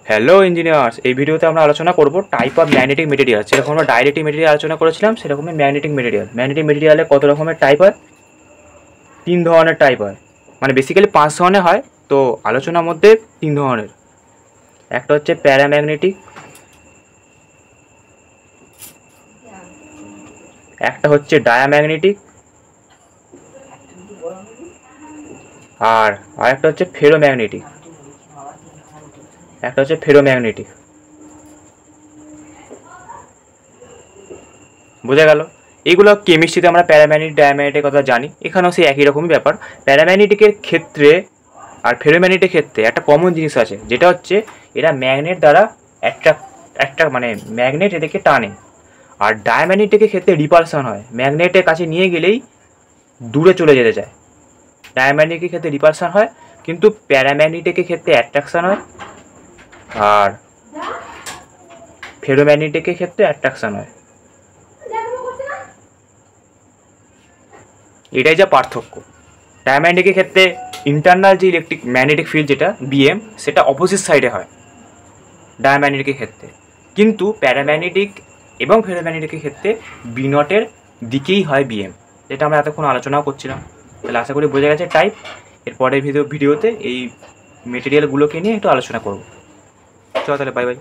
Hello engineers, এই ভিডিওতে আমরা আলোচনা করব টাইপ অফ ম্যাগনেটিক মেটেরিয়াল। যেরকম আমরা ডাইলেকট্রিক মেটেরিয়াল আলোচনা করেছিলাম সেরকমই ম্যাগনেটিক মেটেরিয়াল। ম্যাগনেটিক মেটেরিয়ালে কত রকমের টাইপ হয়? 3 ধরনের টাইপ হয়, মানে বেসিক্যালি 5 ধরনের হয়, তো আলোচনার মধ্যে 3 ধরনের। একটা হচ্ছে প্যারাম্যাগনেটিক, একটা হচ্ছে ডায়াম্যাগনেটিক, আর আরেকটা হচ্ছে ফেরোম্যাগনেটিক। বোঝা গেল? এইগুলো কেমিস্ট্রিতে আমরা প্যারাম্যাগনেটিক ডায়াম্যাগনেটিকের কথা জানি, এখানেও সেই একই রকমই ব্যাপার। প্যারাম্যাগনেটিকের ক্ষেত্রে আর ফেরোম্যাগনেটিকের ক্ষেত্রে একটা কমন জিনিস আছে, যেটা হচ্ছে এরা ম্যাগনেট দ্বারা মানে ম্যাগনেট এদেরকে টানে। আর ডায়াম্যাগনেটিকের ক্ষেত্রে রিপালশন হয়, ম্যাগনেটের কাছে নিয়ে গেলেই দূরে চলে যেতে চায়। ডায়াম্যাগনেটিকের ক্ষেত্রে রিপালশন হয়, কিন্তু প্যারাম্যাগনেটিকের ক্ষেত্রে অ্যাট্রাকশন হয়, আর ফেরোম্যাগনেটিকের ক্ষেত্রে অ্যাট্রাকশন হয়। এটাই যা পার্থক্য। ডায়াম্যাগনেটিকের ক্ষেত্রে ইন্টারনাল যে ইলেকট্রিক ম্যাগনেটিক ফিল্ড যেটা বিএম, সেটা অপোজিট সাইডে হয় ডায়াম্যাগনেটিকের ক্ষেত্রে, কিন্তু প্যারাম্যাগনেটিক এবং ফেরোম্যাগনেটিকের ক্ষেত্রে বি নটের দিকেই হয় বিএম, যেটা আমরা এতক্ষণ আলোচনাও করছিলাম। তাহলে আশা করি বোঝা গেছে টাইপ। এরপরের ভিডিওতে এই মেটেরিয়ালগুলোকে নিয়ে একটু আলোচনা করব। চলো তাহলে, বাই বাই।